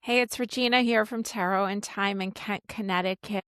Hey, it's Regina here from Tarot and Time in Kent, Connecticut.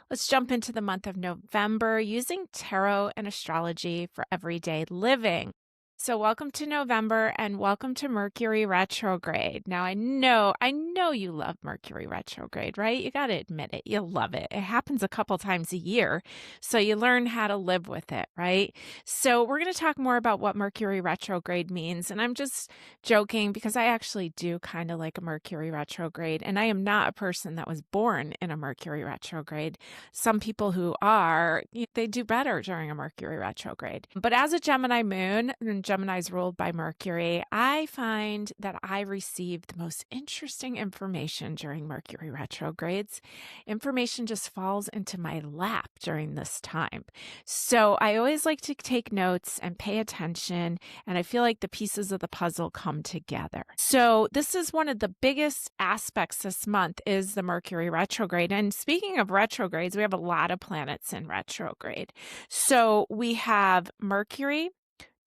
Let's jump into the month of November using tarot and astrology for everyday living. So welcome to November and welcome to Mercury Retrograde. Now I know you love Mercury Retrograde, right? You got to admit it. You love it. It happens a couple times a year, so you learn how to live with it, right? So we're going to talk more about what Mercury Retrograde means, and I'm just joking because I actually do kind of like a Mercury Retrograde, and I am not a person that was born in a Mercury Retrograde. Some people who are, they do better during a Mercury retrograde. But as a Gemini moon, and Gemini is ruled by Mercury, I find that I receive the most interesting information during Mercury retrogrades. Information just falls into my lap during this time. So I always like to take notes and pay attention, and I feel like the pieces of the puzzle come together. So this is one of the biggest aspects this month is the Mercury retrograde. And speaking of retrogrades, we have a lot of planets in retrograde. So we have Mercury,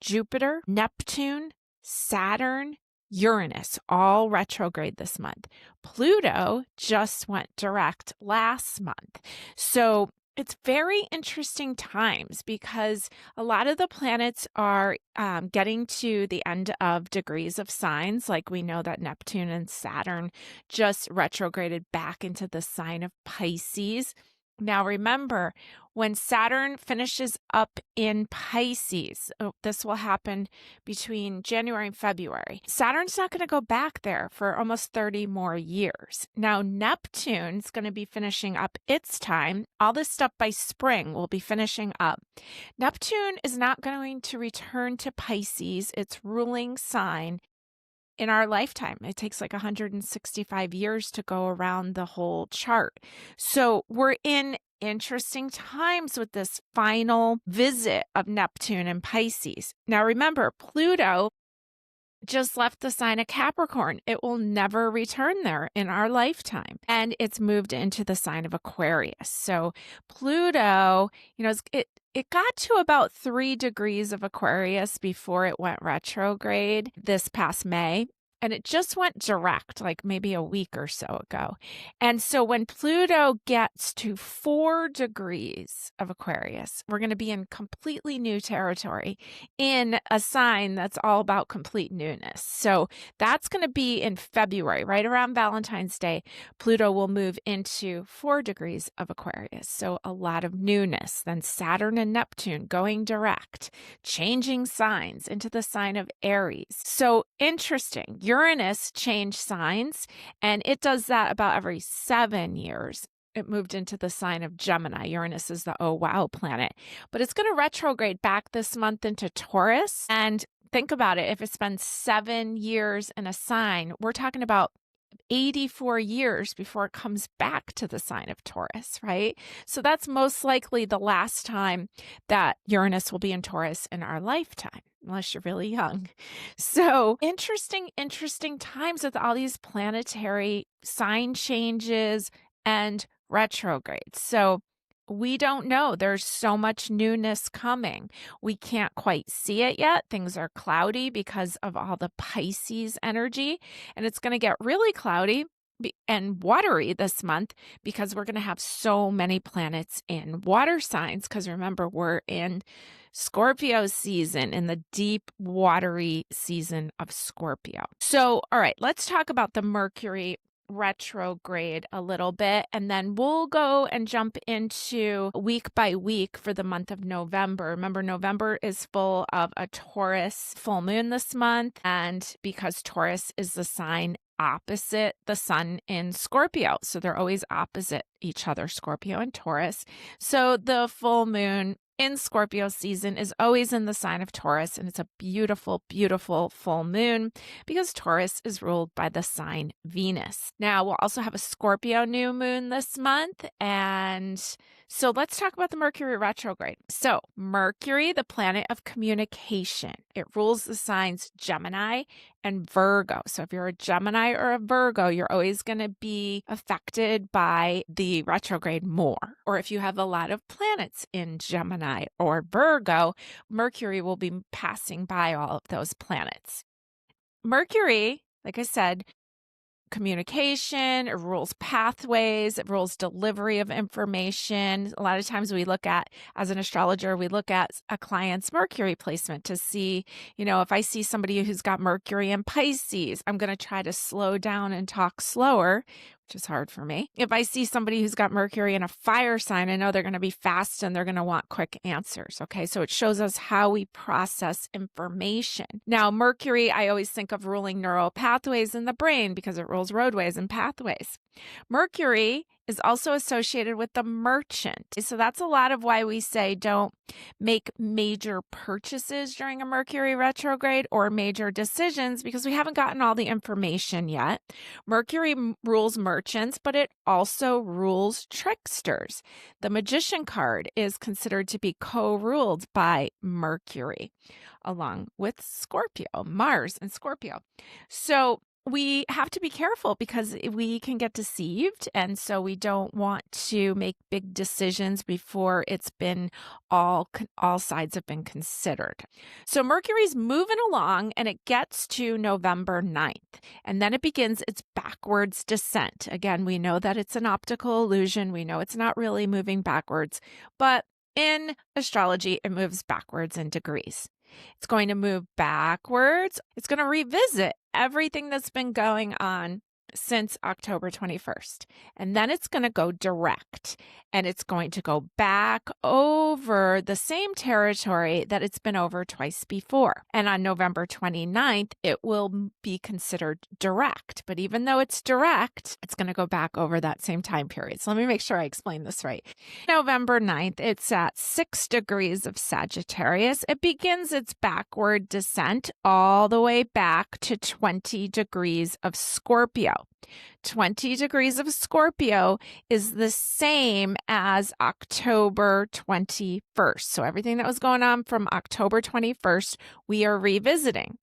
Jupiter, Neptune, Saturn, Uranus, all retrograde this month. Pluto just went direct last month. So it's very interesting times because a lot of the planets are getting to the end of degrees of signs. Like we know that Neptune and Saturn just retrograded back into the sign of Pisces. Now remember, when Saturn finishes up in Pisces, this will happen between January and February. Saturn's not going to go back there for almost 30 more years. Now Neptune's going to be finishing up its time. All this stuff by spring will be finishing up. Neptune is not going to return to Pisces, its ruling sign, in our lifetime. It takes like 165 years to go around the whole chart. So we're in interesting times with this final visit of Neptune and Pisces. Now remember, Pluto just left the sign of Capricorn. It will never return there in our lifetime. And it's moved into the sign of Aquarius. So Pluto, it got to about 3 degrees of Aquarius before it went retrograde this past May. And it just went direct, like maybe a week or so ago. And so when Pluto gets to 4 degrees of Aquarius, we're going to be in completely new territory in a sign that's all about complete newness. So that's going to be in February, right around Valentine's Day. Pluto will move into 4 degrees of Aquarius. So a lot of newness. Then Saturn and Neptune going direct, changing signs into the sign of Aries. So interesting. Uranus changed signs, and it does that about every 7 years. It moved into the sign of Gemini. Uranus is the oh wow planet, but it's going to retrograde back this month into Taurus. And think about it. If it spends 7 years in a sign, we're talking about 84 years before it comes back to the sign of Taurus, right? So that's most likely the last time that Uranus will be in Taurus in our lifetime, unless you're really young. So interesting times with all these planetary sign changes and retrogrades. So we don't know. There's so much newness coming. We can't quite see it yet. Things are cloudy because of all the Pisces energy, and it's going to get really cloudy and watery this month because we're going to have so many planets in water signs. Because remember, we're in Scorpio season, in the deep watery season of Scorpio. So, all right, let's talk about the Mercury retrograde a little bit, and then we'll go and jump into week by week for the month of November. Remember, November is full of a Taurus full moon this month, and because Taurus is the sign opposite the sun in Scorpio, so they're always opposite each other, Scorpio and Taurus. So the full moon in Scorpio season is always in the sign of Taurus, and it's a beautiful, beautiful full moon because Taurus is ruled by the sign Venus. Now, we'll also have a Scorpio new moon this month, and so let's talk about the Mercury retrograde. So Mercury, the planet of communication, it rules the signs Gemini and Virgo. So if you're a Gemini or a Virgo, you're always going to be affected by the retrograde more. Or if you have a lot of planets in Gemini or Virgo, Mercury will be passing by all of those planets. Mercury, like I said, communication, it rules pathways, it rules delivery of information. A lot of times we look at, as an astrologer, we look at a client's Mercury placement to see, if I see somebody who's got Mercury in Pisces, I'm going to try to slow down and talk slower, which is hard for me. If I see somebody who's got Mercury in a fire sign, I know they're going to be fast and they're going to want quick answers. Okay, so it shows us how we process information. Now, Mercury, I always think of ruling neural pathways in the brain because it rules roadways and pathways. Mercury is also associated with the merchant. So that's a lot of why we say don't make major purchases during a Mercury retrograde or major decisions, because we haven't gotten all the information yet. Mercury rules merchants, but it also rules tricksters. The Magician card is considered to be co-ruled by Mercury, along with Scorpio, Mars and Scorpio. So we have to be careful because we can get deceived. And so we don't want to make big decisions before it's been all sides have been considered. So Mercury's moving along and it gets to November 9th. And then it begins its backwards descent. Again, we know that it's an optical illusion. We know it's not really moving backwards. But in astrology, it moves backwards in degrees. It's going to move backwards. It's going to revisit everything that's been going on since October 21st. And then it's going to go direct, and it's going to go back over the same territory that it's been over twice before. And on November 29th, it will be considered direct. But even though it's direct, it's going to go back over that same time period. So let me make sure I explain this right. November 9th, it's at 6 degrees of Sagittarius. It begins its backward descent all the way back to 20 degrees of Scorpio. 20 degrees of Scorpio is the same as October 21st. So everything that was going on from October 21st, we are revisiting.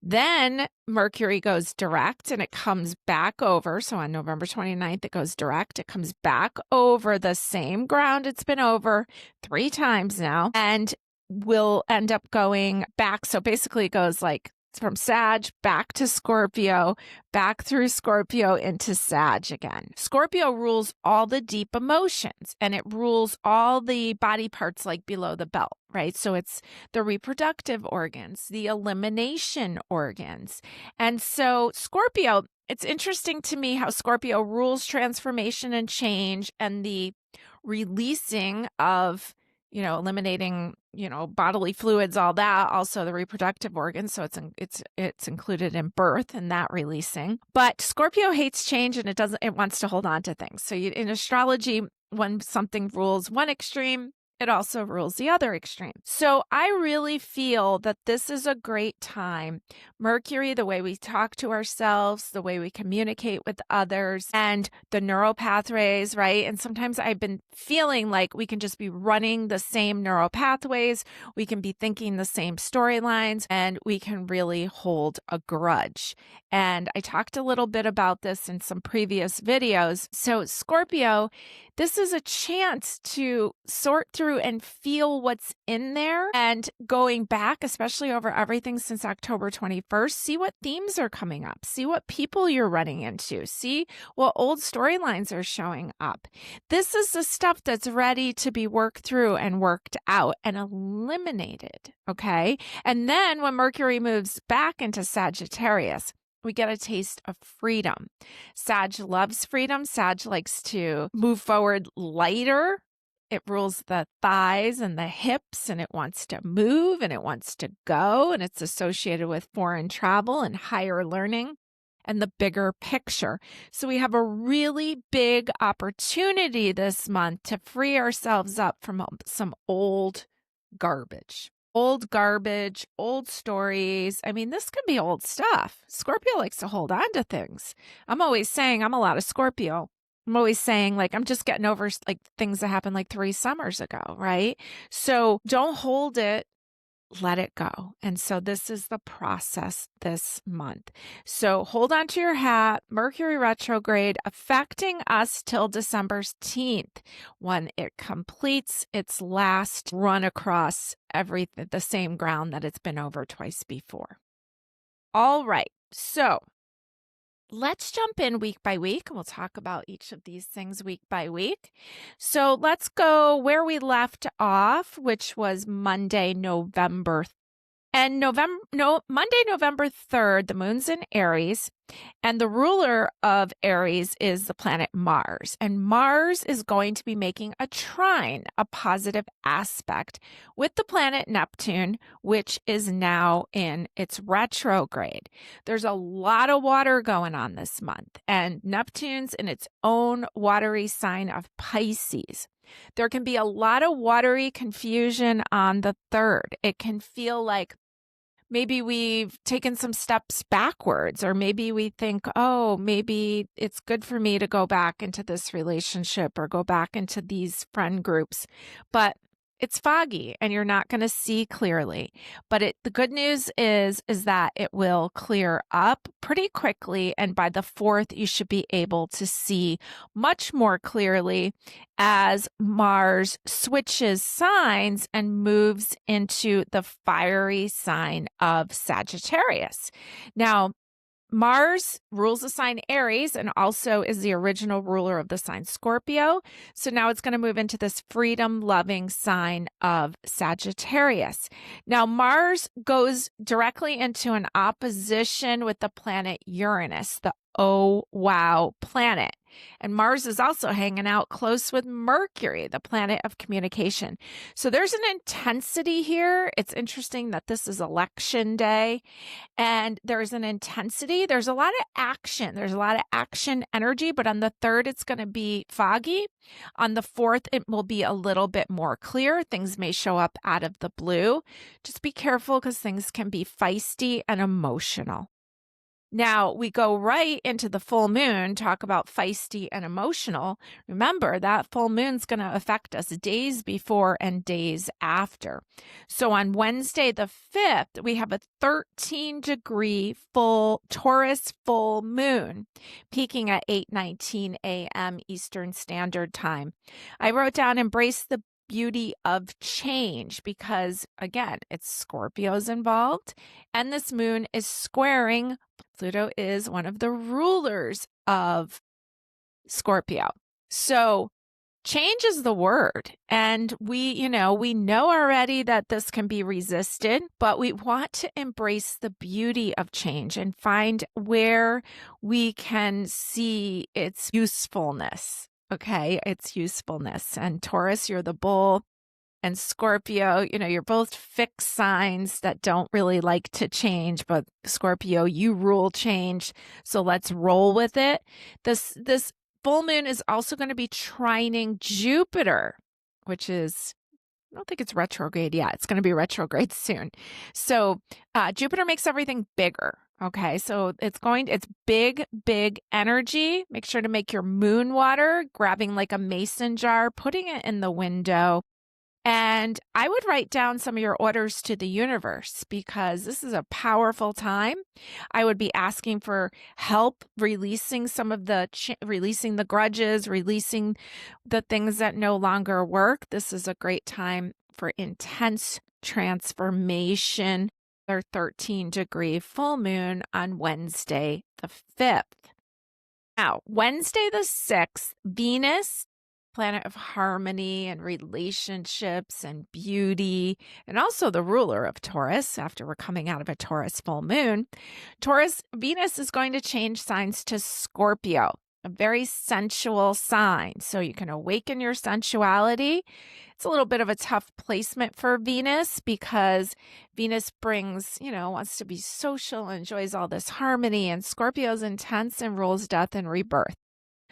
Then Mercury goes direct and it comes back over. So on November 29th, it goes direct. It comes back over the same ground it's been over 3 times now and will end up going back. So basically it goes like from Sag back to Scorpio, back through Scorpio into Sag again. Scorpio rules all the deep emotions and it rules all the body parts like below the belt, right? So it's the reproductive organs, the elimination organs. And so Scorpio, it's interesting to me how Scorpio rules transformation and change and the releasing of eliminating, bodily fluids, all that, also the reproductive organs. So it's included in birth and that releasing. But Scorpio hates change and it wants to hold on to things. So in astrology, when something rules one extreme, it also rules the other extreme. So I really feel that this is a great time. Mercury, the way we talk to ourselves, the way we communicate with others, and the neural pathways, right? And sometimes I've been feeling like we can just be running the same neural pathways. We can be thinking the same storylines, and we can really hold a grudge. And I talked a little bit about this in some previous videos. So Scorpio, this is a chance to sort through and feel what's in there, and going back, especially over everything since October 21st, see what themes are coming up, see what people you're running into, see what old storylines are showing up. This is the stuff that's ready to be worked through and worked out and eliminated, okay? And then when Mercury moves back into Sagittarius, we get a taste of freedom. Sag loves freedom. Sag likes to move forward lighter. It rules the thighs and the hips, and it wants to move and it wants to go, and it's associated with foreign travel and higher learning and the bigger picture. So we have a really big opportunity this month to free ourselves up from some old garbage. Old garbage, old stories. I mean, this could be old stuff. Scorpio likes to hold on to things. I'm always saying I'm a lot of Scorpio. I'm always saying, like, I'm just getting over like things that happened like 3 summers ago, right? So don't hold it. Let it go. And so this is the process this month. So hold on to your hat. Mercury retrograde affecting us till December 10th when it completes its last run across the same ground that it's been over twice before. All right. So let's jump in week by week. We'll talk about each of these things week by week. So let's go where we left off, which was Monday, November. And Monday, November 3rd, the moon's in Aries, and the ruler of Aries is the planet Mars. And Mars is going to be making a trine, a positive aspect, with the planet Neptune, which is now in its retrograde. There's a lot of water going on this month, and Neptune's in its own watery sign of Pisces. There can be a lot of watery confusion on the 3rd. It can feel like maybe we've taken some steps backwards, or maybe we think, oh, maybe it's good for me to go back into this relationship or go back into these friend groups. But it's foggy and you're not going to see clearly. But the good news is that it will clear up pretty quickly. And by the 4th, you should be able to see much more clearly as Mars switches signs and moves into the fiery sign of Sagittarius. Now, Mars rules the sign Aries and also is the original ruler of the sign Scorpio. So now it's going to move into this freedom-loving sign of Sagittarius. Now, Mars goes directly into an opposition with the planet Uranus, the oh wow planet. And Mars is also hanging out close with Mercury, the planet of communication. So there's an intensity here. It's interesting that this is election day and there's an intensity. There's a lot of action. There's a lot of action energy, but on the 3rd, it's going to be foggy. On the 4th, it will be a little bit more clear. Things may show up out of the blue. Just be careful because things can be feisty and emotional. Now we go right into the full moon, talk about feisty and emotional. Remember that full moon's going to affect us days before and days after. So on Wednesday, the 5th, we have a 13-degree full Taurus full moon peaking at 8:19 a.m. Eastern Standard Time. I wrote down embrace the beauty of change because, again, it's Scorpios involved, and this moon is squaring. Pluto is one of the rulers of Scorpio. So change is the word. And we know already that this can be resisted, but we want to embrace the beauty of change and find where we can see its usefulness. Okay, its usefulness. And Taurus, you're the bull. And Scorpio, you're both fixed signs that don't really like to change, but Scorpio, you rule change. So let's roll with it. This full moon is also going to be trining Jupiter, which is, I don't think it's retrograde yet. It's going to be retrograde soon. So Jupiter makes everything bigger. Okay, so it's big, big energy. Make sure to make your moon water, grabbing like a mason jar, putting it in the window. And I would write down some of your orders to the universe because this is a powerful time. I would be asking for help releasing releasing the grudges, releasing the things that no longer work. This is a great time for intense transformation. Our 13-degree full moon on Wednesday, the 5th. Now, Wednesday, the 6th, Venus, planet of harmony and relationships and beauty, and also the ruler of Taurus after we're coming out of a Taurus full moon. Venus is going to change signs to Scorpio, a very sensual sign. So you can awaken your sensuality. It's a little bit of a tough placement for Venus because Venus brings, wants to be social, enjoys all this harmony, and Scorpio's intense and rules death and rebirth.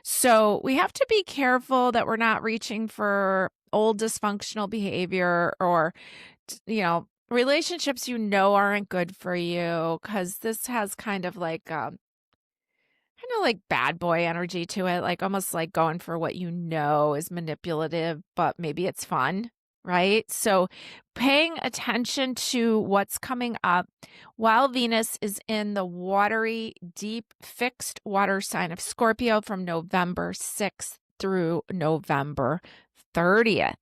So we have to be careful that we're not reaching for old dysfunctional behavior or, relationships aren't good for you, because this has kind of like bad boy energy to it, like almost like going for what is manipulative, but maybe it's fun. Right? So paying attention to what's coming up while Venus is in the watery, deep, fixed water sign of Scorpio from November 6th through November 30th.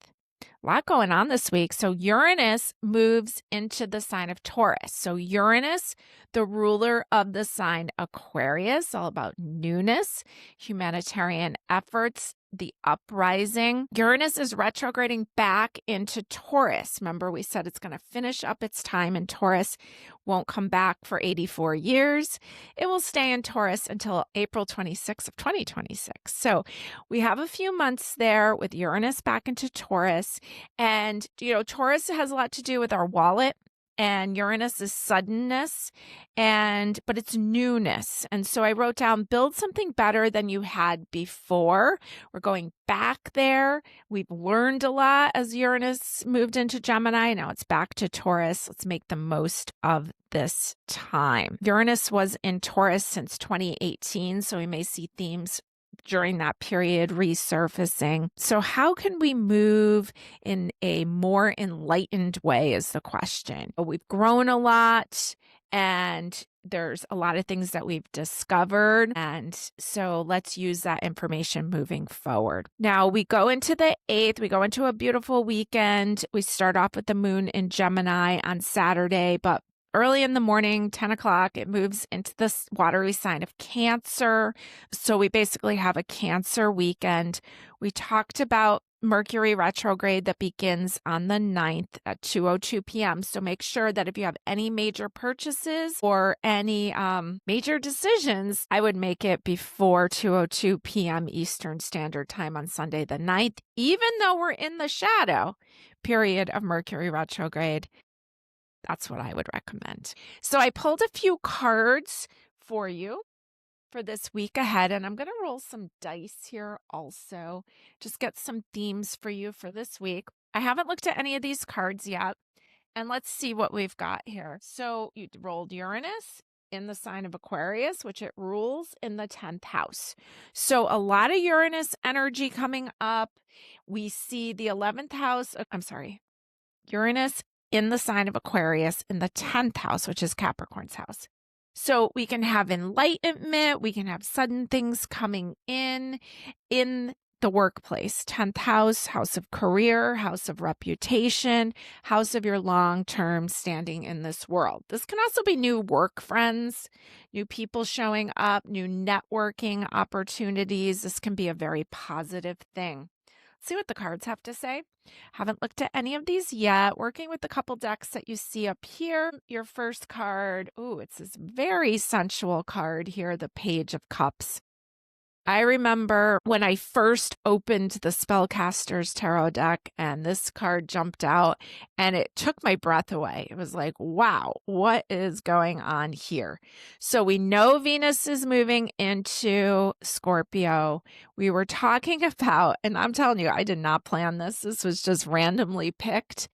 A lot going on this week. So Uranus moves into the sign of Taurus. So Uranus, the ruler of the sign Aquarius, all about newness, humanitarian efforts, the uprising. Uranus is retrograding back into Taurus. Remember, we said it's going to finish up its time in Taurus, won't come back for 84 years. It will stay in Taurus until April 26th of 2026. So we have a few months there with Uranus back into Taurus. And, Taurus has a lot to do with our wallet. And Uranus is suddenness, but it's newness. And so I wrote down, build something better than you had before. We're going back there. We've learned a lot as Uranus moved into Gemini. Now it's back to Taurus. Let's make the most of this time. Uranus was in Taurus since 2018, so we may see themes during that period resurfacing. So how can we move in a more enlightened way is the question. We've grown a lot and there's a lot of things that we've discovered. And so let's use that information moving forward. Now we go into the 8th, we go into a beautiful weekend. We start off with the moon in Gemini on Saturday, but early in the morning, 10 o'clock, it moves into the watery sign of Cancer. So we basically have a Cancer weekend. We talked about Mercury Retrograde that begins on the 9th at 2:02 p.m. So make sure that if you have any major purchases or any major decisions, I would make it before 2:02 p.m. Eastern Standard Time on Sunday the 9th, even though we're in the shadow period of Mercury Retrograde. That's what I would recommend. So I pulled a few cards for you for this week ahead, and I'm going to roll some dice here also. Just get some themes for you for this week. I haven't looked at any of these cards yet, and let's see what we've got here. So you rolled Uranus in the sign of Aquarius, which it rules in the 10th house. So a lot of Uranus energy coming up. We see the 11th house. Uranus in the sign of Aquarius in the 10th house, which is Capricorn's house. So we can have enlightenment. We can have sudden things coming in the workplace. 10th house, house of career, house of reputation, house of your long-term standing in this world. This can also be new work friends, new people showing up, new networking opportunities. This can be a very positive thing. See what the cards have to say. Haven't looked at any of these yet. Working with the couple decks that you see up here. Your first card, it's this very sensual card here, the Page of Cups. I remember when I first opened the Spellcaster's Tarot deck and this card jumped out and it took my breath away. It was like, wow, what is going on here? So we know Venus is moving into Scorpio. We were talking about, and I'm telling you, I did not plan this. This was just randomly picked.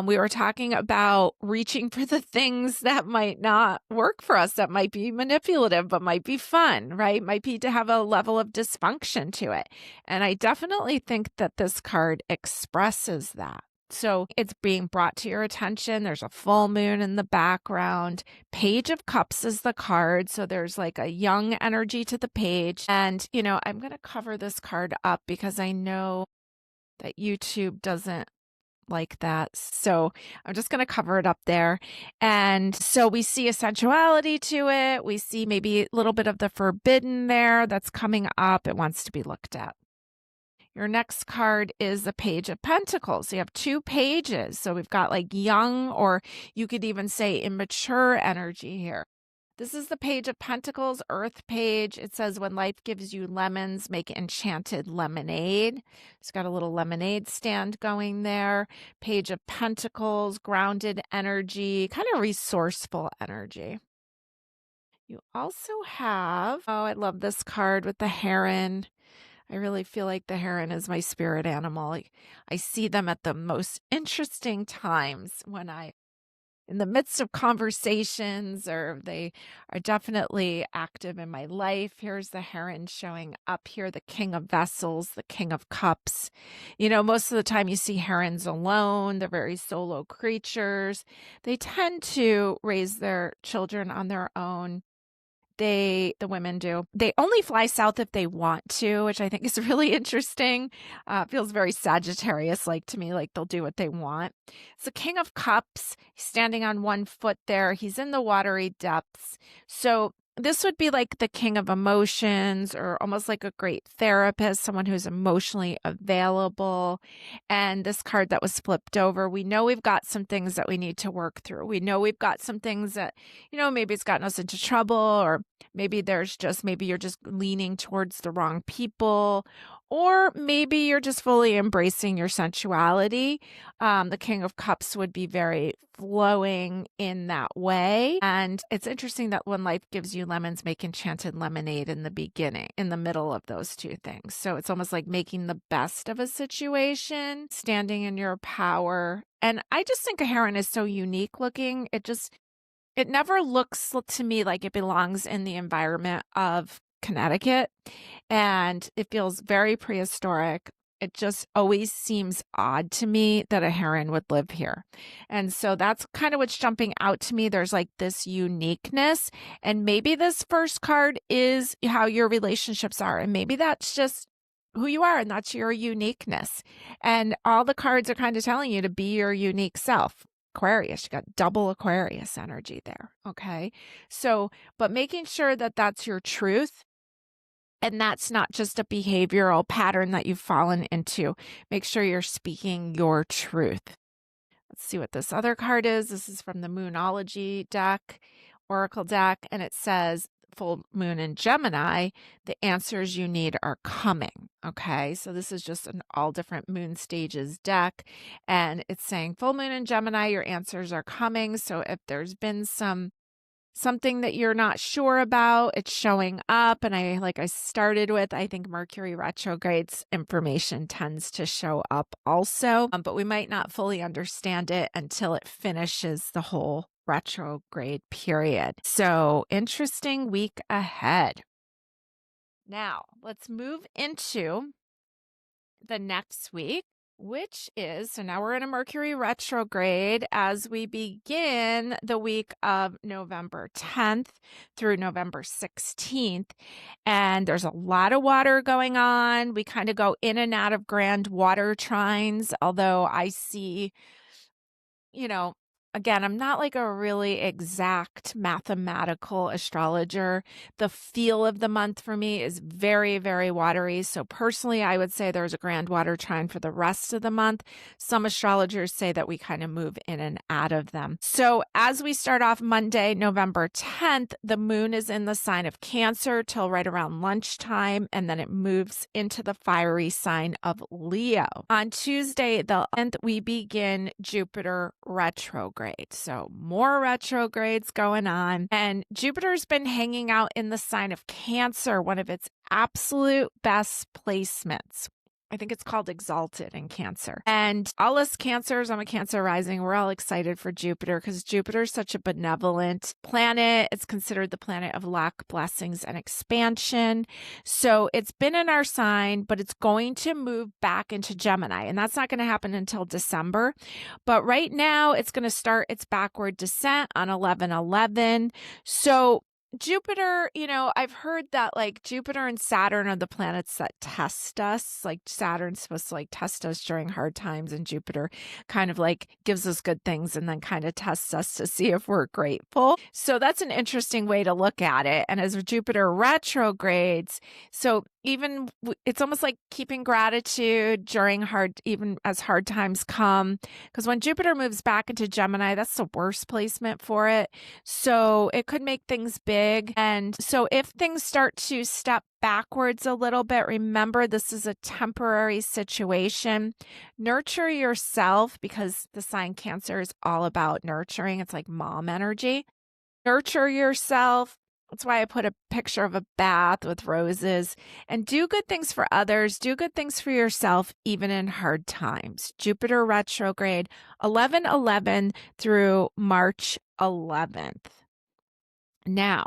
We were talking about reaching for the things that might not work for us, that might be manipulative, but might be fun, right? Might be to have a level of dysfunction to it. And I definitely think that this card expresses that. So it's being brought to your attention. There's a full moon in the background. Page of Cups is the card. So there's like a young energy to the page. And, I'm going to cover this card up because I know that YouTube doesn't like that. So I'm just going to cover it up there. And so we see a sensuality to it. We see maybe a little bit of the forbidden there that's coming up. It wants to be looked at. Your next card is the Page of Pentacles. You have 2 pages. So we've got like young, or you could even say immature energy here. This is the Page of Pentacles, Earth page. It says, when life gives you lemons, make enchanted lemonade. It's got a little lemonade stand going there. Page of Pentacles, grounded energy, kind of resourceful energy. You also have, I love this card with the heron. I really feel like the heron is my spirit animal. I see them at the most interesting times when in the midst of conversations, or they are definitely active in my life. Here's the heron showing up here, the King of Vessels, the King of Cups. Most of the time you see herons alone. They're very solo creatures. They tend to raise their children on their own. the women do. They only fly south if they want to, which I think is really interesting. Feels very Sagittarius-like to me, like they'll do what they want. It's the King of Cups, he's standing on one foot there. He's in the watery depths. So this would be like the king of emotions, or almost like a great therapist, someone who's emotionally available. And this card that was flipped over, we know we've got some things that we need to work through. We know we've got some things that, maybe it's gotten us into trouble, or maybe you're just leaning towards the wrong people, or maybe you're just fully embracing your sensuality. The King of Cups would be very flowing in that way. And it's interesting that when life gives you lemons, make enchanted lemonade in the middle of those two things. So it's almost like making the best of a situation, standing in your power. And I just think a heron is so unique looking. It never looks to me like it belongs in the environment of Connecticut, and it feels very prehistoric. It just always seems odd to me that a heron would live here. And so that's kind of what's jumping out to me. There's like this uniqueness, and maybe this first card is how your relationships are, and maybe that's just who you are, and that's your uniqueness. And all the cards are kind of telling you to be your unique self. Aquarius, you got double Aquarius energy there. Okay. So, but making sure that that's your truth, and that's not just a behavioral pattern that you've fallen into. Make sure you're speaking your truth. Let's see what this other card is. This is from the Moonology deck, Oracle deck, and it says, full moon in Gemini, the answers you need are coming. Okay, so this is just an all different moon stages deck, and it's saying full moon in Gemini, your answers are coming. So if there's been something that you're not sure about, it's showing up. And I started with, I think Mercury retrogrades information tends to show up also, but we might not fully understand it until it finishes the whole retrograde period. So interesting week ahead. Now let's move into the next week, which is, so now we're in a Mercury retrograde as we begin the week of November 10th through November 16th. And there's a lot of water going on. We kind of go in and out of grand water trines, although I see, again, I'm not like a really exact mathematical astrologer. The feel of the month for me is very, very watery. So personally, I would say there's a grand water trine for the rest of the month. Some astrologers say that we kind of move in and out of them. So as we start off Monday, November 10th, the moon is in the sign of Cancer till right around lunchtime, and then it moves into the fiery sign of Leo. On Tuesday, the 10th, we begin Jupiter retrograde. So more retrogrades going on. And Jupiter's been hanging out in the sign of Cancer, one of its absolute best placements. I think it's called Exalted in Cancer. And all us Cancers, I'm a Cancer rising, we're all excited for Jupiter because Jupiter is such a benevolent planet. It's considered the planet of luck, blessings, and expansion. So it's been in our sign, but it's going to move back into Gemini. And that's not going to happen until December. But right now, it's going to start its backward descent on 11/11. So Jupiter, I've heard that like Jupiter and Saturn are the planets that test us. Like Saturn's supposed to like test us during hard times, and Jupiter kind of like gives us good things and then kind of tests us to see if we're grateful. So that's an interesting way to look at it. And as Jupiter retrogrades, so even it's almost like keeping gratitude during even as hard times come, because when Jupiter moves back into Gemini, that's the worst placement for it. So it could make things big. And so if things start to step backwards a little bit, remember this is a temporary situation. Nurture yourself, because the sign Cancer is all about nurturing. It's like mom energy. Nurture yourself. That's why I put a picture of a bath with roses, and do good things for others. Do good things for yourself, even in hard times. Jupiter retrograde 11/11 through March 11th. Now,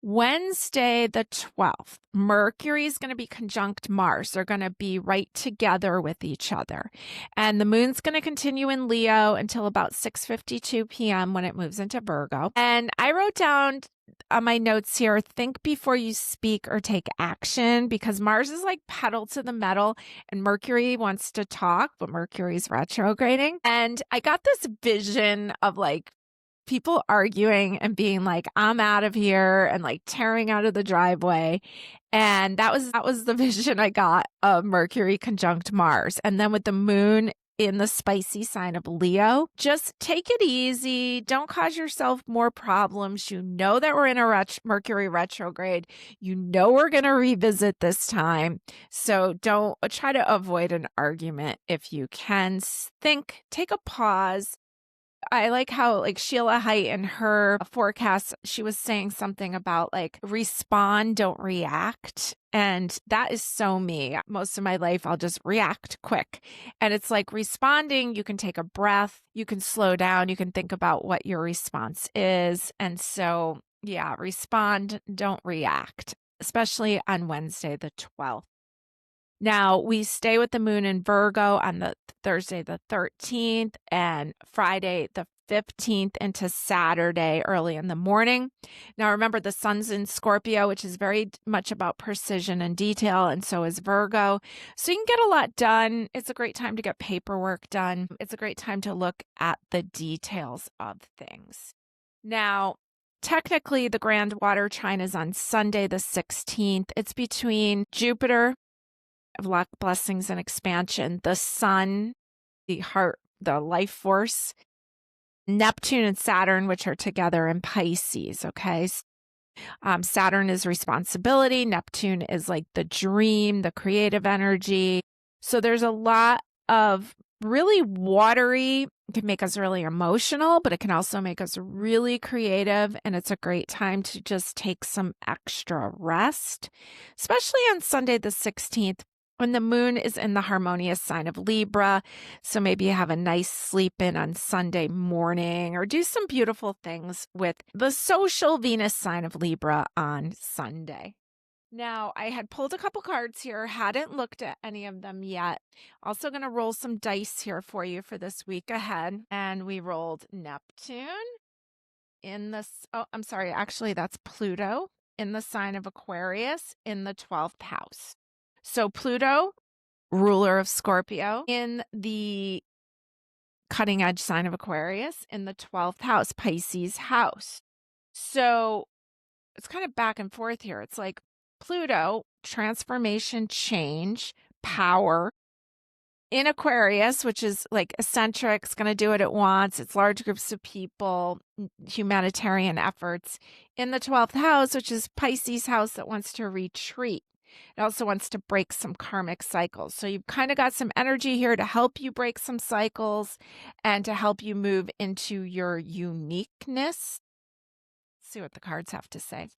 Wednesday, the 12th, Mercury is going to be conjunct Mars. They're going to be right together with each other. And the moon's going to continue in Leo until about 6:52 p.m. when it moves into Virgo. And I wrote down on my notes here, think before you speak or take action, because Mars is like pedal to the metal and Mercury wants to talk, but Mercury's retrograding. And I got this vision of like people arguing and being like, I'm out of here, and like tearing out of the driveway. And that was the vision I got of Mercury conjunct Mars. And then with the moon in the spicy sign of Leo, just take it easy. Don't cause yourself more problems. You know that we're in a Mercury retrograde. You know we're going to revisit this time. So don't try to avoid an argument if you can. Think, take a pause. I like how like Sheila Haidt in her forecast, she was saying something about like respond, don't react. And that is so me. Most of my life, I'll just react quick. And it's like responding, you can take a breath, you can slow down, you can think about what your response is. And so, yeah, respond, don't react, especially on Wednesday, the 12th. Now, we stay with the moon in Virgo on the Thursday, the 13th, and Friday, the 15th, into Saturday early in the morning. Now, remember, the sun's in Scorpio, which is very much about precision and detail, and so is Virgo. So you can get a lot done. It's a great time to get paperwork done. It's a great time to look at the details of things. Now, technically, the grand water trine is on Sunday, the 16th. It's between Jupiter, of luck, blessings, and expansion, the sun, the heart, the life force, Neptune and Saturn, which are together in Pisces. Okay. Saturn is responsibility. Neptune is like the dream, the creative energy. So there's a lot of really watery. It can make us really emotional, but it can also make us really creative. And it's a great time to just take some extra rest, especially on Sunday, the 16th. When the moon is in the harmonious sign of Libra. So maybe you have a nice sleep in on Sunday morning, or do some beautiful things with the social Venus sign of Libra on Sunday. Now, I had pulled a couple cards here, hadn't looked at any of them yet. Also going to roll some dice here for you for this week ahead. And we rolled Neptune in this, actually that's Pluto in the sign of Aquarius in the 12th house. So Pluto, ruler of Scorpio, in the cutting edge sign of Aquarius in the 12th house, Pisces house. So it's kind of back and forth here. It's like Pluto, transformation, change, power in Aquarius, which is like eccentric, it's going to do what it wants. It's large groups of people, humanitarian efforts in the 12th house, which is Pisces house that wants to retreat. It also wants to break some karmic cycles. So you've kind of got some energy here to help you break some cycles and to help you move into your uniqueness. Let's see what the cards have to say.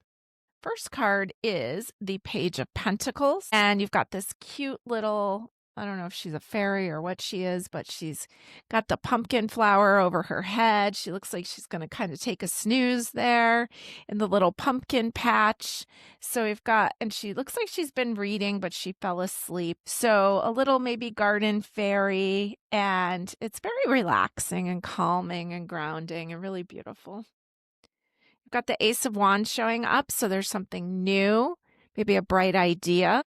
First card is the Page of Pentacles. And you've got this cute little, I don't know if she's a fairy or what she is, but she's got the pumpkin flower over her head. She looks like she's going to kind of take a snooze there in the little pumpkin patch. So we've got, and she looks like she's been reading, but she fell asleep. So a little maybe garden fairy, and it's very relaxing and calming and grounding and really beautiful. We've got the Ace of Wands showing up. So there's something new, maybe a bright idea.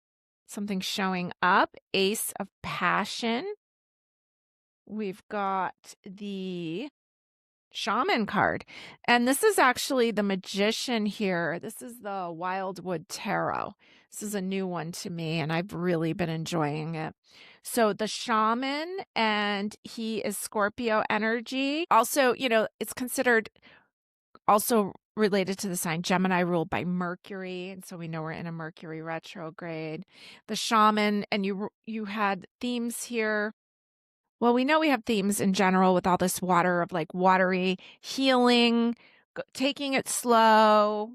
Something showing up. Ace of Passion. We've got the Shaman card. And this is actually the Magician here. This is the Wildwood Tarot. This is a new one to me, and I've really been enjoying it. So the Shaman, and he is Scorpio energy. Also, it's considered also related to the sign Gemini, ruled by Mercury, and so we know we're in a Mercury retrograde. The Shaman, and you had themes here. Well, we know we have themes in general with all this water of like watery healing, taking it slow,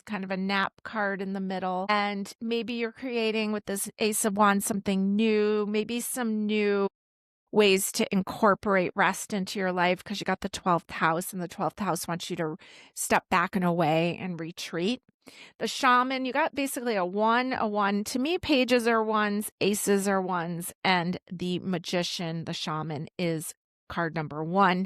kind of a nap card in the middle. And maybe you're creating with this Ace of Wands something new, maybe some new ways to incorporate rest into your life, because you got the 12th house, and the 12th house wants you to step back and away and retreat. The Shaman, you got basically a one. To me, pages are ones, aces are ones, and the Magician, the Shaman, is card number 1.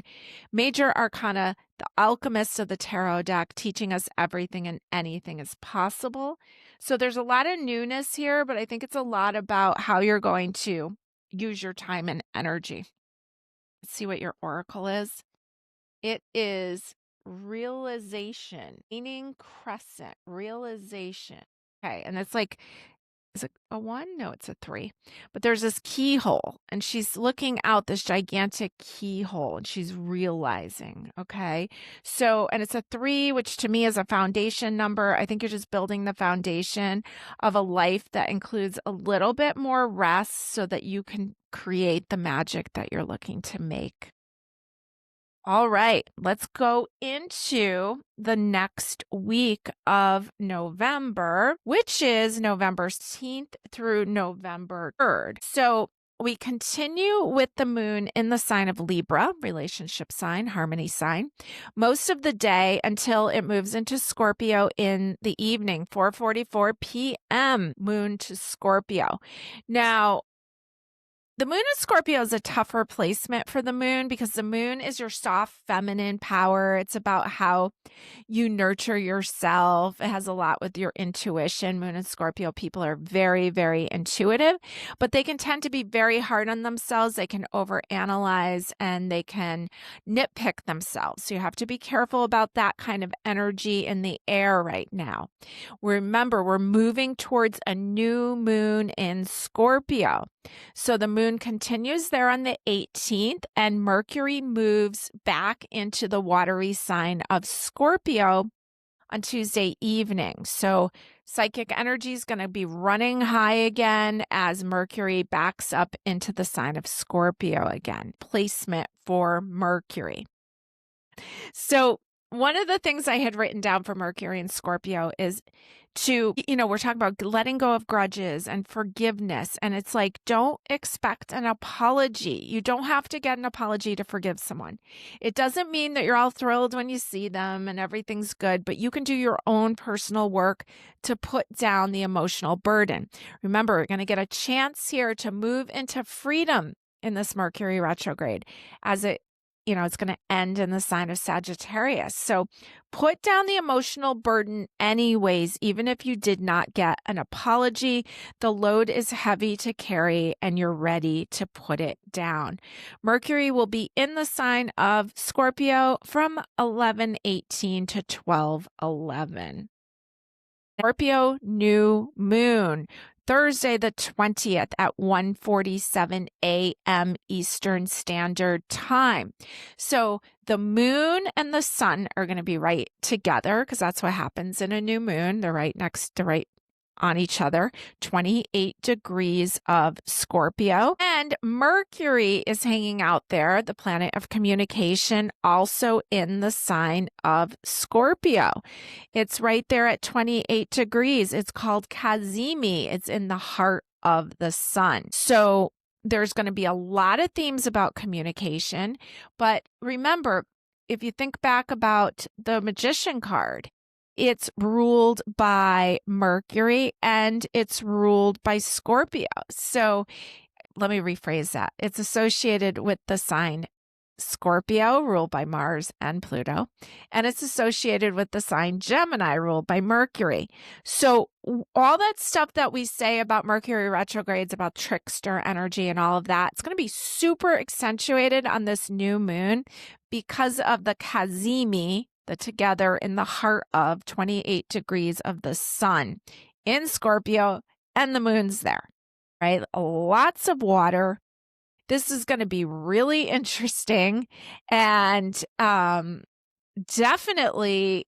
Major Arcana, the alchemist of the tarot deck, teaching us everything and anything is possible. So there's a lot of newness here, but I think it's a lot about how you're going to use your time and energy. Let's see what your oracle is. It is realization, meaning crescent, realization. Okay, and it's like, is it a 1? No, it's a 3. But there's this keyhole, and she's looking out this gigantic keyhole, and she's realizing, okay? So, and it's a 3, which to me is a foundation number. I think you're just building the foundation of a life that includes a little bit more rest so that you can create the magic that you're looking to make. All right, let's go into the next week of November, which is November 16th through November 3rd. So we continue with the moon in the sign of Libra, relationship sign, harmony sign, most of the day until it moves into Scorpio in the evening, 4:44 p.m., moon to Scorpio. Now, the moon in Scorpio is a tougher placement for the moon because the moon is your soft feminine power. It's about how you nurture yourself. It has a lot with your intuition. Moon and Scorpio people are very, very intuitive, but they can tend to be very hard on themselves. They can overanalyze and they can nitpick themselves. So you have to be careful about that kind of energy in the air right now. Remember, we're moving towards a new moon in Scorpio. So the moon continues there on the 18th, and Mercury moves back into the watery sign of Scorpio on Tuesday evening. So psychic energy is going to be running high again as Mercury backs up into the sign of Scorpio again. Placement for Mercury. So one of the things I had written down for Mercury and Scorpio is to, we're talking about letting go of grudges and forgiveness. And it's like, don't expect an apology. You don't have to get an apology to forgive someone. It doesn't mean that you're all thrilled when you see them and everything's good, but you can do your own personal work to put down the emotional burden. Remember, we're going to get a chance here to move into freedom in this Mercury retrograde as it's going to end in the sign of Sagittarius. So put down the emotional burden anyways, even if you did not get an apology. The load is heavy to carry and you're ready to put it down. Mercury will be in the sign of Scorpio from 11:18 to 12:11. Scorpio new moon. Thursday the 20th at 1:47 a.m. Eastern Standard Time. So the moon and the sun are going to be right together because that's what happens in a new moon. They're right on each other, 28 degrees of Scorpio. And Mercury is hanging out there, the planet of communication, also in the sign of Scorpio. It's right there at 28 degrees. It's called Cazimi. It's in the heart of the sun. So there's going to be a lot of themes about communication. But remember, if you think back about the Magician card, it's ruled by Mercury and it's ruled by Scorpio. So let me rephrase that. It's associated with the sign Scorpio, ruled by Mars and Pluto, and it's associated with the sign Gemini, ruled by Mercury. So all that stuff that we say about Mercury retrogrades, about trickster energy and all of that, it's going to be super accentuated on this new moon because of the Cazimi, the together in the heart of 28 degrees of the sun in Scorpio, and the moon's there, right? Lots of water. This is going to be really interesting and definitely,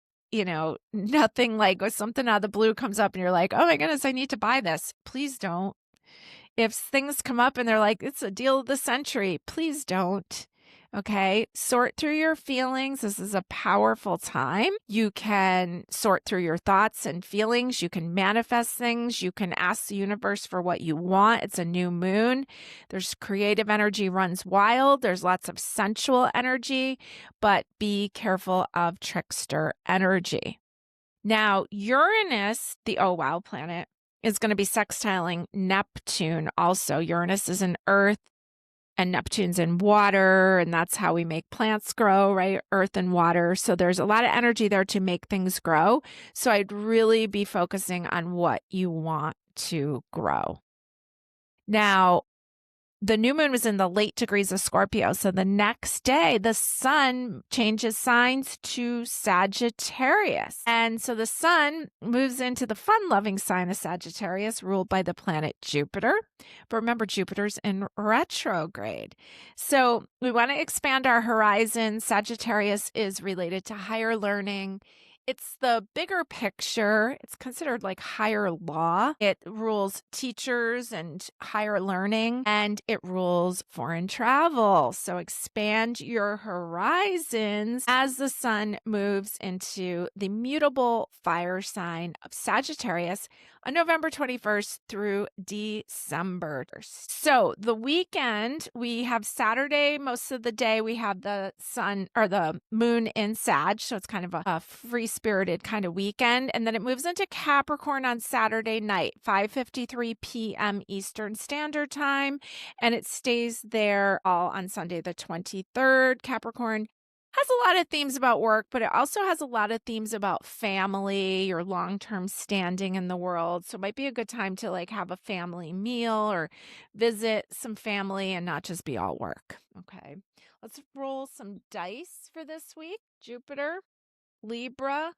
nothing like when something out of the blue comes up and you're like, oh my goodness, I need to buy this. Please don't. If things come up and they're like, it's a deal of the century, please don't. Okay, sort through your feelings. This is a powerful time. You can sort through your thoughts and feelings. You can manifest things. You can ask the universe for what you want. It's a new moon. There's creative energy runs wild. There's lots of sensual energy, but be careful of trickster energy. Now, Uranus, the oh wow planet, is going to be sextiling Neptune also. Uranus is an earth and Neptune's in water, and that's how we make plants grow, right? Earth and water. So there's a lot of energy there to make things grow. So I'd really be focusing on what you want to grow. Now, the new moon was in the late degrees of Scorpio. So the next day, the sun changes signs to Sagittarius. And so the sun moves into the fun-loving sign of Sagittarius, ruled by the planet Jupiter. But remember, Jupiter's in retrograde. So we want to expand our horizons. Sagittarius is related to higher learning. It's the bigger picture. It's considered like higher law. It rules teachers and higher learning, and it rules foreign travel. So expand your horizons as the sun moves into the mutable fire sign of Sagittarius on November 21st through December 1st. So the weekend, we have Saturday, most of the day, we have the sun or the moon in Sag. So it's kind of a free-spirited kind of weekend. And then it moves into Capricorn on Saturday night, 5:53 p.m. Eastern Standard Time. And it stays there all on Sunday, the 23rd. Capricorn has a lot of themes about work, but it also has a lot of themes about family or long-term standing in the world. So it might be a good time to like have a family meal or visit some family and not just be all work. Okay, let's roll some dice for this week. Jupiter, Libra,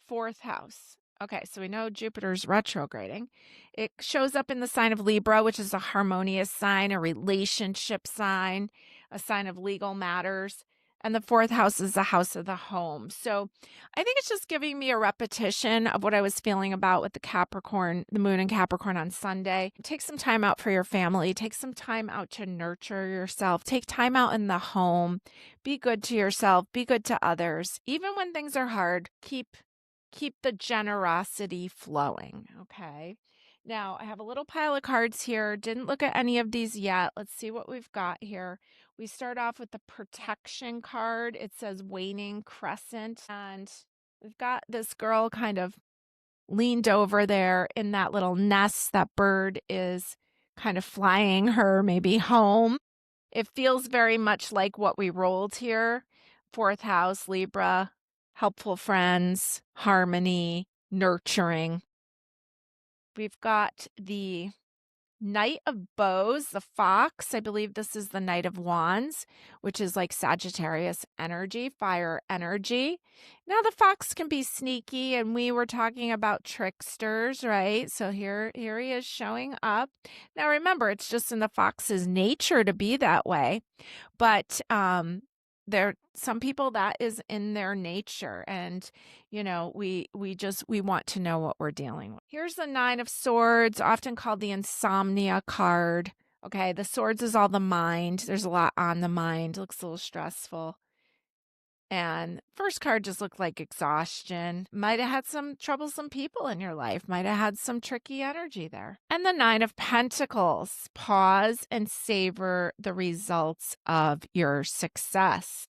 4th house. Okay, so we know Jupiter's retrograding. It shows up in the sign of Libra, which is a harmonious sign, a relationship sign, a sign of legal matters. And the 4th house is the house of the home. So I think it's just giving me a repetition of what I was feeling about with the Capricorn, the moon in Capricorn on Sunday. Take some time out for your family. Take some time out to nurture yourself. Take time out in the home. Be good to yourself. Be good to others. Even when things are hard, keep the generosity flowing, okay? Now, I have a little pile of cards here. Didn't look at any of these yet. Let's see what we've got here. We start off with the protection card. It says waning crescent, and we've got this girl kind of leaned over there in that little nest. That bird is kind of flying her maybe home. It feels very much like what we rolled here. 4th house, Libra, helpful friends, harmony, nurturing. We've got the Knight of Bows, the fox. I believe this is the Knight of Wands, which is like Sagittarius energy, fire energy. Now the fox can be sneaky, and we were talking about tricksters, right? So here he is showing up. Now remember, it's just in the fox's nature to be that way, but some people that is in their nature, and we want to know what we're dealing with. Here's the 9 of Swords, often called the insomnia card. Okay, the swords is all the mind. There's a lot on the mind. It looks a little stressful. And first card just looked like exhaustion. Might have had some troublesome people in your life. Might have had some tricky energy there. And the 9 of Pentacles. Pause and savor the results of your success.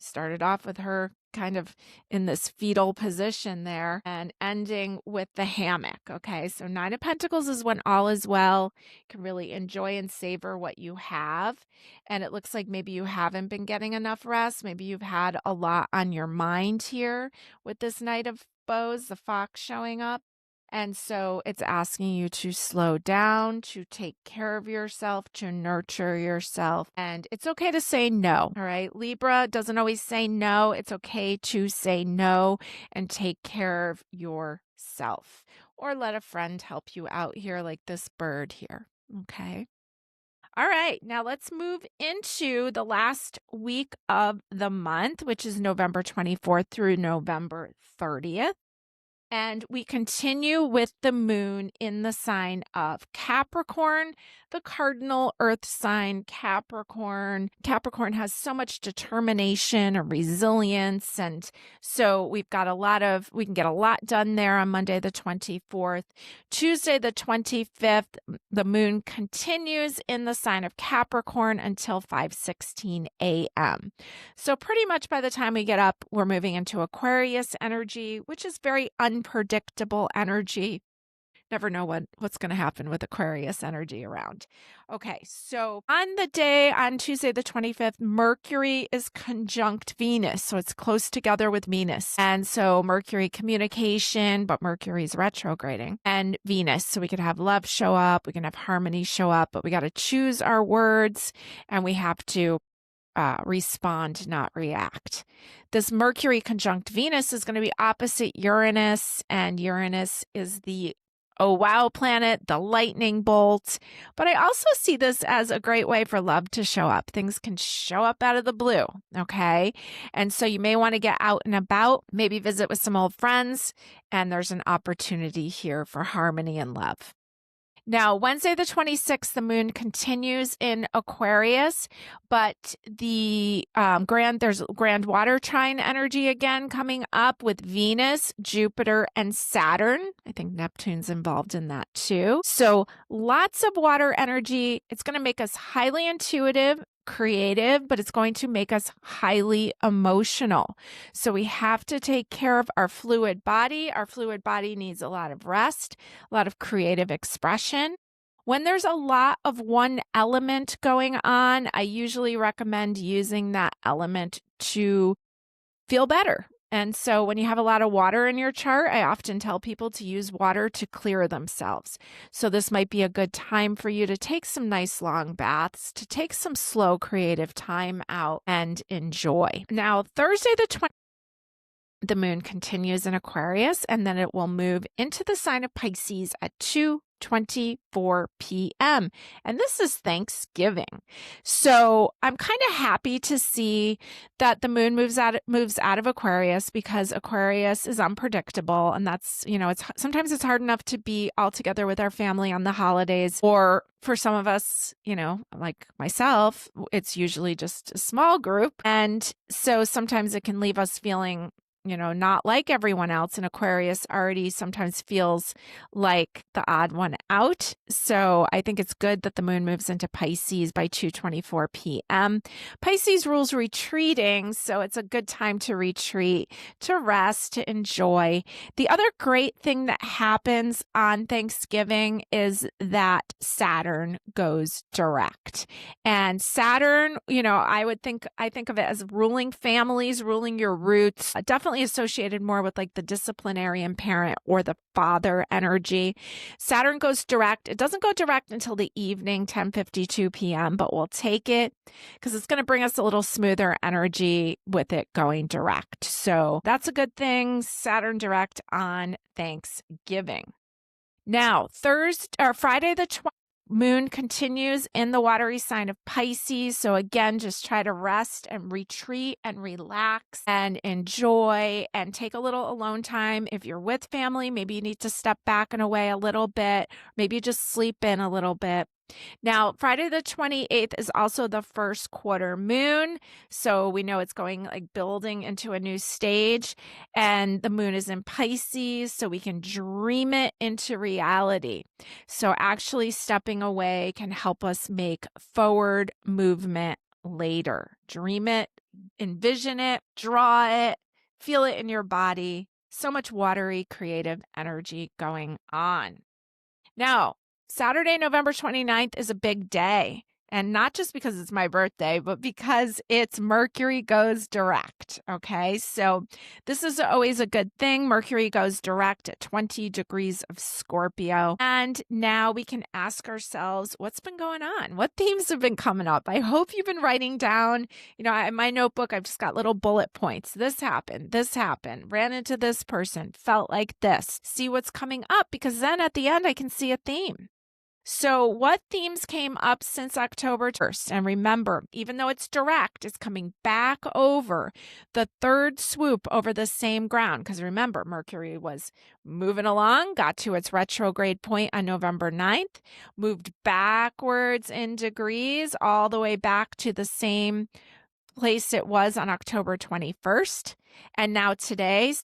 Started off with her kind of in this fetal position there and ending with the hammock. Okay, so 9 of Pentacles is when all is well. You can really enjoy and savor what you have. And it looks like maybe you haven't been getting enough rest. Maybe you've had a lot on your mind here with this Knight of Bows, the fox showing up. And so it's asking you to slow down, to take care of yourself, to nurture yourself. And it's okay to say no, all right? Libra doesn't always say no. It's okay to say no and take care of yourself. Or let a friend help you out here like this bird here, okay? All right, now let's move into the last week of the month, which is November 24th through November 30th. And we continue with the moon in the sign of Capricorn, the cardinal earth sign Capricorn. Capricorn has so much determination and resilience. And so we can get a lot done there on Monday, the 24th. Tuesday, the 25th, the moon continues in the sign of Capricorn until 5:16 a.m. So pretty much by the time we get up, we're moving into Aquarius energy, which is very unpredictable energy. Never know what's going to happen with Aquarius energy around. Okay, so on Tuesday the 25th, Mercury is conjunct Venus, so it's close together with Venus. And so Mercury communication, but Mercury's retrograding, and Venus. So we could have love show up, we can have harmony show up, but we got to choose our words and we have to respond, not react. This Mercury conjunct Venus is going to be opposite Uranus, and Uranus is the oh wow planet, the lightning bolt. But I also see this as a great way for love to show up. Things can show up out of the blue, okay? And so you may want to get out and about, maybe visit with some old friends, and there's an opportunity here for harmony and love. Now, Wednesday the 26th, the moon continues in Aquarius, but there's grand water trine energy again coming up with Venus, Jupiter, and Saturn. I think Neptune's involved in that too. So lots of water energy. It's going to make us highly intuitive, creative, but it's going to make us highly emotional. So we have to take care of our fluid body. Our fluid body needs a lot of rest, a lot of creative expression. When there's a lot of one element going on, I usually recommend using that element to feel better. And so when you have a lot of water in your chart, I often tell people to use water to clear themselves. So this might be a good time for you to take some nice long baths, to take some slow creative time out and enjoy. Now, Thursday the 20th, the moon continues in Aquarius, and then it will move into the sign of Pisces at 2:24 p.m. And this is Thanksgiving. So I'm kind of happy to see that the moon moves out of Aquarius, because Aquarius is unpredictable. And that's, sometimes it's hard enough to be all together with our family on the holidays, or for some of us, like myself, it's usually just a small group. And so sometimes it can leave us feeling not like everyone else. And Aquarius already sometimes feels like the odd one out. So I think it's good that the moon moves into Pisces by 2:24 p.m. Pisces rules retreating, so it's a good time to retreat, to rest, to enjoy. The other great thing that happens on Thanksgiving is that Saturn goes direct. And Saturn, I think of it as ruling families, ruling your roots, definitely associated more with like the disciplinarian parent or the father energy. Saturn goes direct. It doesn't go direct until the evening, 10:52 p.m., but we'll take it because it's going to bring us a little smoother energy with it going direct. So that's a good thing. Saturn direct on Thanksgiving. Now, Friday the 20th, moon continues in the watery sign of Pisces. So again, just try to rest and retreat and relax and enjoy and take a little alone time. If you're with family, maybe you need to step back and away a little bit. Maybe you just sleep in a little bit. Now, Friday the 28th is also the first quarter moon. So we know it's going building into a new stage, and the moon is in Pisces, so we can dream it into reality. So actually stepping away can help us make forward movement later. Dream it, envision it, draw it, feel it in your body. So much watery, creative energy going on. Now, Saturday, November 29th is a big day, and not just because it's my birthday, but because it's Mercury goes direct, okay? So this is always a good thing. Mercury goes direct at 20 degrees of Scorpio, and now we can ask ourselves, what's been going on? What themes have been coming up? I hope you've been writing down, in my notebook, I've just got little bullet points. This happened, ran into this person, felt like this. See what's coming up, because then at the end, I can see a theme. So what themes came up since October 1st? And remember, even though it's direct, it's coming back over the third swoop over the same ground. Because remember, Mercury was moving along, got to its retrograde point on November 9th, moved backwards in degrees all the way back to the same place it was on October 21st. And now today's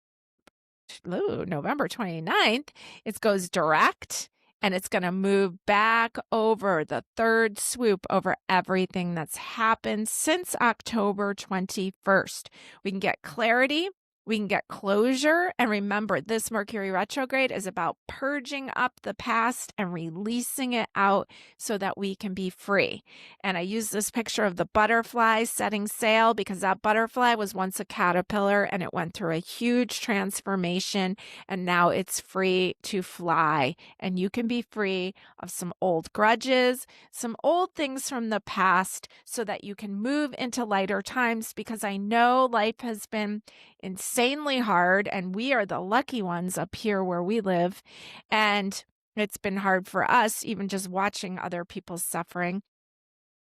November 29th, it goes direct. And it's going to move back over the third swoop over everything that's happened since October 21st. We can get clarity. We can get closure. And remember, this Mercury retrograde is about purging up the past and releasing it out so that we can be free. And I use this picture of the butterfly setting sail because that butterfly was once a caterpillar and it went through a huge transformation and now it's free to fly. And you can be free of some old grudges, some old things from the past so that you can move into lighter times, because I know life has been insanely hard and we are the lucky ones up here where we live, and it's been hard for us even just watching other people's suffering.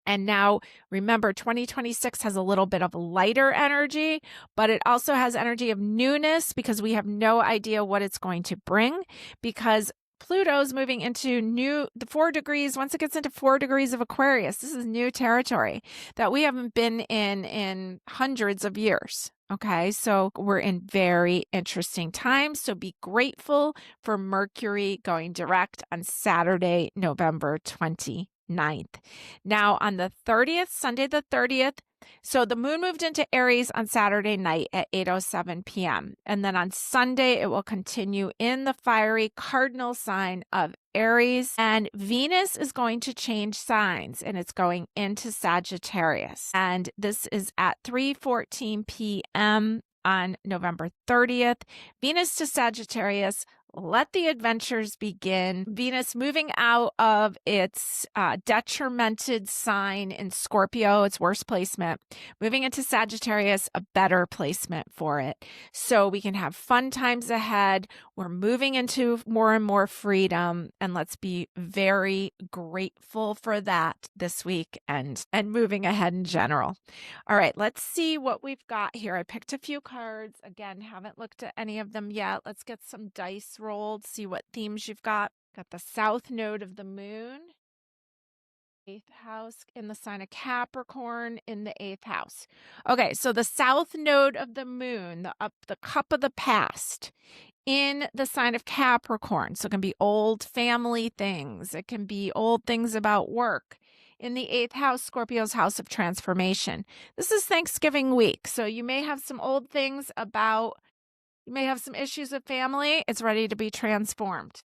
And now remember, 2026 has a little bit of lighter energy, but it also has energy of newness because we have no idea what it's going to bring, because Pluto's moving into the 4 degrees. Once it gets into 4 degrees of Aquarius, this is new territory that we haven't been in hundreds of years. Okay, so we're in very interesting times. So be grateful for Mercury going direct on Saturday, November 29th. Now on the 30th, Sunday the 30th, so the moon moved into Aries on Saturday night at 8:07 p.m. And then on Sunday, it will continue in the fiery cardinal sign of Aries. And Venus is going to change signs and it's going into Sagittarius. And this is at 3:14 p.m. on November 30th. Venus to Sagittarius. Let the adventures begin. Venus moving out of its detrimented sign in Scorpio, its worst placement, moving into Sagittarius, a better placement for it. So we can have fun times ahead. We're moving into more and more freedom, and let's be very grateful for that this week and moving ahead in general. All right, let's see what we've got here. I picked a few cards. Again, haven't looked at any of them yet. Let's get some dice rolled, see what themes you've got. Got the south node of the moon, 8th house in the sign of Capricorn in the 8th house. Okay, so the south node of the moon, the cup of the past in the sign of Capricorn. So it can be old family things. It can be old things about work. In the 8th house, Scorpio's house of transformation. This is Thanksgiving week. So you may have some old things you may have some issues with family. It's ready to be transformed.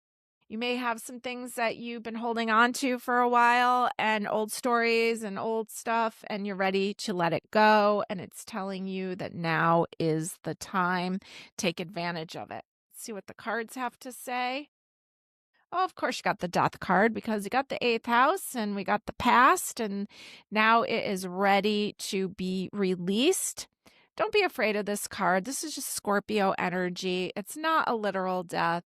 You may have some things that you've been holding on to for a while and old stories and old stuff, and you're ready to let it go. And it's telling you that now is the time. Take advantage of it. See what the cards have to say. Oh, of course, you got the death card because you got the 8th house and we got the past, and now it is ready to be released. Don't be afraid of this card. This is just Scorpio energy. It's not a literal death,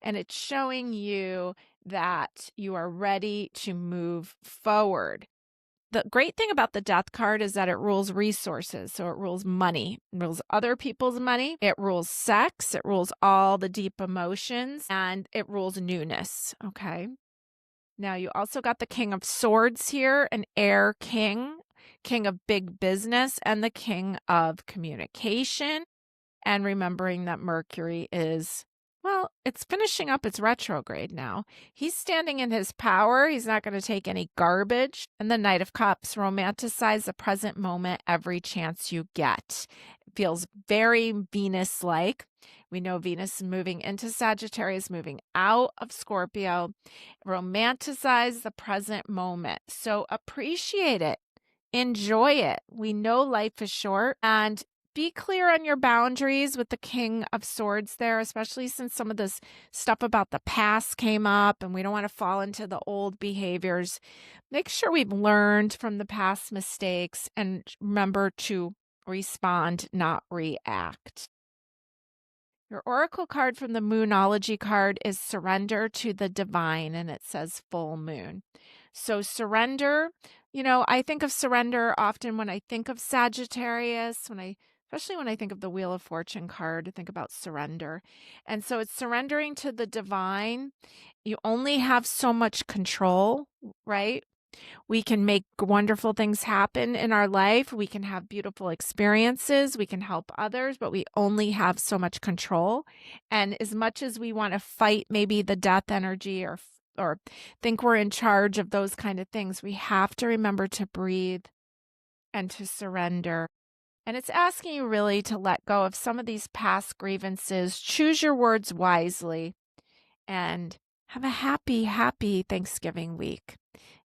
and it's showing you that you are ready to move forward. The great thing about the death card is that it rules resources. So it rules money, it rules other people's money, it rules sex, it rules all the deep emotions, and it rules newness. Okay. Now you also got the King of Swords here, an air king, king of big business, and the king of communication. And remembering that Mercury is, well, it's finishing up its retrograde now. He's standing in his power. He's not going to take any garbage. And the Knight of Cups, romanticize the present moment every chance you get. It feels very Venus-like. We know Venus is moving into Sagittarius, moving out of Scorpio. Romanticize the present moment. So appreciate it. Enjoy it. We know life is short, and be clear on your boundaries with the King of Swords there, especially since some of this stuff about the past came up and we don't want to fall into the old behaviors. Make sure we've learned from the past mistakes and remember to respond, not react. Your oracle card from the Moonology card is Surrender to the Divine, and it says full moon. So surrender, I think of surrender often when I think of Sagittarius, especially when I think of the Wheel of Fortune card, I think about surrender. And so it's surrendering to the divine. You only have so much control, right? We can make wonderful things happen in our life. We can have beautiful experiences. We can help others, but we only have so much control. And as much as we want to fight maybe the death energy or think we're in charge of those kind of things, we have to remember to breathe and to surrender And it's asking you really to let go of some of these past grievances, choose your words wisely, and have a happy, happy Thanksgiving week.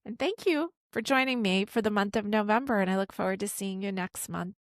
And thank you for joining me for the month of November, and I look forward to seeing you next month.